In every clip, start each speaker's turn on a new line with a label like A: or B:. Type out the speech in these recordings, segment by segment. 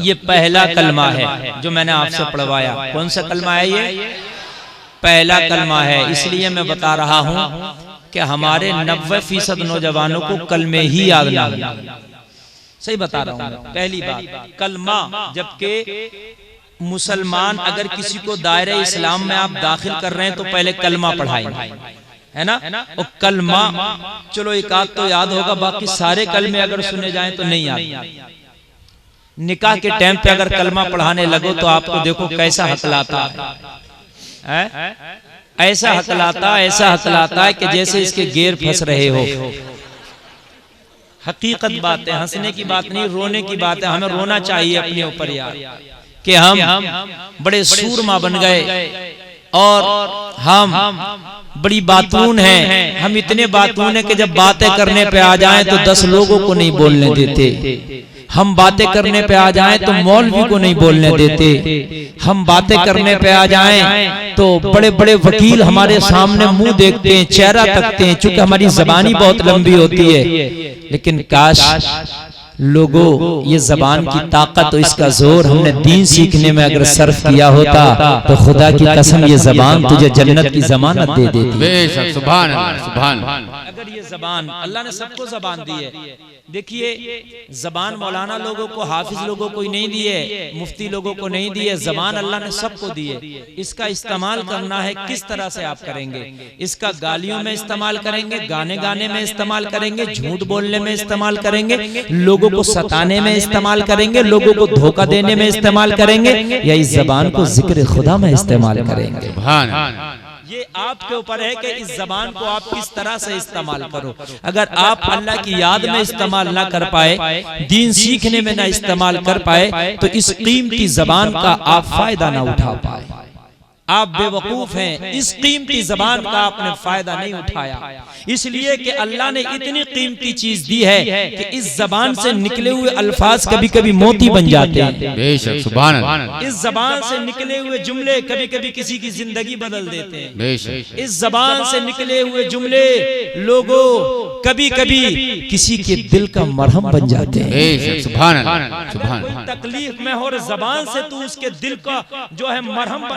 A: ये पहला कलमा है जो मैंने आपसे पढ़वाया। कौन सा कलमा है ये? पहला कलमा है। इसलिए मैं बता रहा हूं कि हमारे 90% नौजवानों को कलमे ही याद नहीं है। सही बता रहा हूं। पहली बात कलमा, जबकि मुसलमान अगर किसी को दायरे इस्लाम में आप दाखिल कर रहे हैं तो पहले कलमा पढ़ाएंगे, है ना। और कलमा चलो एक आध तो याद होगा, बाकी सारे कलमे अगर सुने जाएं तो नहीं याद। निकाह के टाइम पे अगर कलमा पढ़ाने लगो तो आपको देखो कैसा हकलाता है, ऐसा हकलाता है कि जैसे इसके गेर फंस रहे हो। हकीकत बात है, हंसने की बात नहीं, रोने की बात है। हमें रोना चाहिए अपने ऊपर यार कि हम बड़े सूरमा बन गए और हम बड़ी बातून हैं। हम इतने बातून हैं कि जब बातें करने पे आ जाएं तो 10 लोगों को नहीं बोलने देते। हम बातें करने पे आ जाएं तो मौलवी को नहीं बोलने देते। हम बातें करने पे आ जाएं तो बड़े बड़े वकील हमारे सामने मुंह देखते हैं, चेहरा तकते हैं, चूंकि हमारी ज़बानी बहुत लंबी होती है। लेकिन काश लोगों ये जबान की ताकत और इसका जोर हमने दीन सीखने में अगर सर्फ किया होता तो खुदा की कसम ये जबान तुझे जन्नत की जमानत दे देती।
B: बेशक, सुभान अल्लाह, सुभान अल्लाह।
A: अगर ये जबान, अल्लाह ने सबको जबान दी है। देखिए जबान मौलाना लोगों को, हाफिज लोगों को ही नहीं दी है, मुफ्ती लोगों को नहीं दी है। जबान अल्लाह ने सबको दी है। इसका इस्तेमाल करना है किस तरह से आप करेंगे। इसका गालियों में इस्तेमाल करेंगे, गाने गाने में इस्तेमाल करेंगे, झूठ बोलने में इस्तेमाल करेंगे, लोगों को सताने में इस्तेमाल करेंगे, लोगों को धोखा देने में इस्तेमाल करेंगे, या इस जबान को जिक्र खुदा में इस्तेमाल करेंगे। ये आपके ऊपर है कि इस जबान को आप किस तरह से इस्तेमाल करो। अगर आप अल्लाह की याद में इस्तेमाल ना कर पाए, दीन सीखने में ना इस्तेमाल कर पाए, तो इस कीमती जबान का आप फायदा ना उठा पाए। आप बेवकूफ हैं, इस कीमती जबान का आपने फायदा नहीं उठाया। इसलिए कि अल्लाह ने इतनी कीमती चीज दी है कि इस जबान से निकले हुए अल्फाज कभी कभी मोती बन जाते हैं।
B: बेशक, सुभान अल्लाह।
A: इस जबान से निकले हुए जुमले कभी कभी किसी की जिंदगी बदल देते हैं।
B: बेशक,
A: इस जबान से निकले हुए जुमले लोगों कभी कभी किसी के दिल का मरहम बन जाते हैं।
B: बेशक, सुभान अल्लाह, सुभान
A: अल्लाह। कोई तकलीफ में हो और जबान से तू उसके दिल का जो है मरहम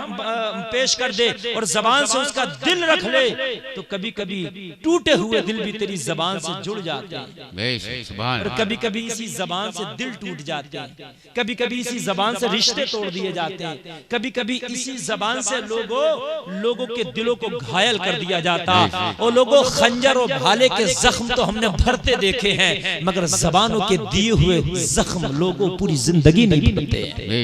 A: पेश कर दे और जबान से उसका दिल रख ले, तो कभी कभी टूटे हुए दिल भी तेरी जबान से जुड़ जाते हैं।
B: बेशक, सुभान।
A: और कभी कभी इसी जबान से दिल टूट जाते हैं, कभी कभी इसी जबान से रिश्ते तोड़ दिए जाते हैं, कभी कभी इसी जबान से लोगों के दिलों को घायल कर दिया जाता। और लोगों खंजर और भाले के जख्म तो हमने भरते देखे हैं, मगर जबानों के दिए हुए जख्म लोगों पूरी जिंदगी नहीं भरते हैं।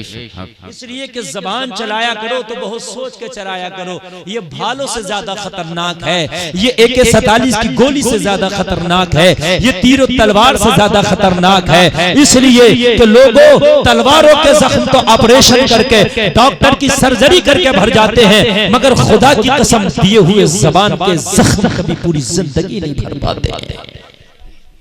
A: इसलिए कि जबान चलाया करो तो बहुत सोच के चलाया करो। ये भालों से ज्यादा खतरनाक है, ये AK-47 की गोली से ज्यादा खतरनाक है, ये तीर तलवार से ज्यादा खतरनाक है। इसलिए कि लोगों तलवारों के जख्म तो ऑपरेशन करके, डॉक्टर की सर्जरी करके भर जाते हैं, मगर खुदा की कसम दिए हुए जबान के जख्म कभी पूरी जिंदगी नहीं भर पाते हैं।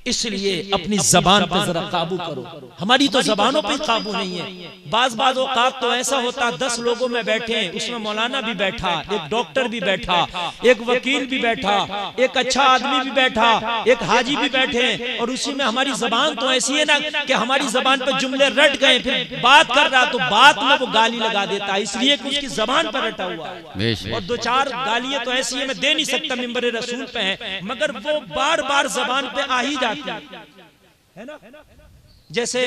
A: इसलिए अपनी जबान पर जरा काबू करो। हमारी तो जबानों पे काबू नहीं है। बाज औकात तो ऐसा होता 10 लोगों में बैठे, उसमें मौलाना भी बैठा, एक डॉक्टर भी बैठा, एक वकील भी बैठा, एक अच्छा आदमी भी बैठा, एक हाजी भी बैठे, और उसी में हमारी जबान तो ऐसी है ना कि हमारी जबान पर जुमले रट गए, फिर बात कर रहा तो बात में वो गाली लगा देता, इसलिए कि उसकी जबान पर रटा हुआ है। और 2-4 गालियां तो ऐसी है मैं दे नहीं सकता, मिंबर रसूल पे है, मगर वो बार बार जबान पे आ ही जाती है ना। जैसे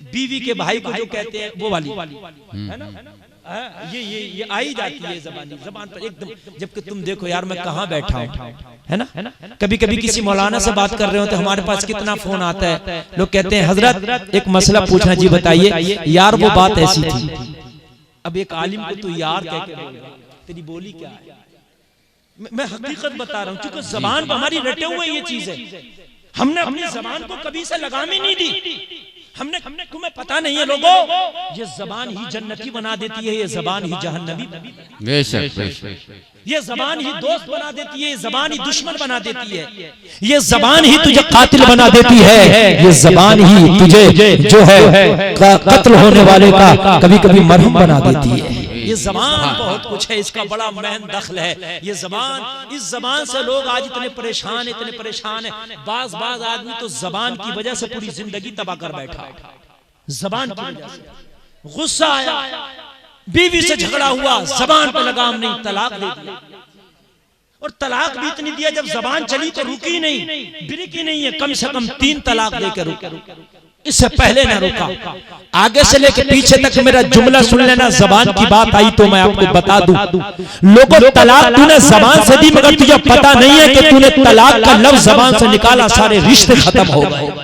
A: बीवी के भाई को जो कहते हैं वो वाली है ना, ये आ ही जाती है जबान पर एकदम। जबकि तुम देखो यार मैं कहाँ बैठा हूँ, है ना। कभी कभी किसी मौलाना से बात कर रहे हो तो हमारे पास कितना फोन आता है, लोग कहते हैं हजरत एक मसला पूछना, जी बताइए। यार वो बात ऐसी थी। अब एक आलिम को तू यार कह के बोल रहा, तेरी बोली क्या है? मैं हकीकत बता रहा हूँ, क्योंकि जबान पर हमारी रटे हुए ये चीज है। हमने अपनी जबान को कभी से लगाम ही नहीं दी। हमने तुम्हें पता नहीं है लोगों, ये जबान ही जन्नती बना देती है, ये जबान ही जहन्नमी।
B: बेशक,
A: ये जबान ही दोस्त बना देती है, ये जबान ही दुश्मन बना देती है, ये जबान ही तुझे कातिल बना देती है, ये जबान ही तुझे जो है कत्ल होने वाले का कभी कभी मरहम बना देती है। ये जबान बहुत कुछ है, इसका बड़ा महन दखल है। ये जबान, इस जबान से लोग आज इतने परेशान है। बाज आदमी तो जबान की वजह से पूरी जिंदगी तबाह कर बैठा। जबान की वजह से। गुस्सा आया, बीवी से झगड़ा हुआ, जबान पे लगाम नहीं, तलाक दे दिया। और तलाक भी इतनी दिया, जब जबान चली तो रुकी नहीं, बिरकी नहीं है, कम से कम 3 तलाक देकर रुका, इससे पहले ना रुका। आगे से लेके पीछे तक मेरा जुमला सुन लेना। जबान की बात आई तो मैं आपको बता दूं, लोगों तलाक तूने जबान से दी, मगर तुझे पता नहीं है कि तूने तलाक का लफ्ज जबान से निकाला, सारे रिश्ते खत्म हो गए।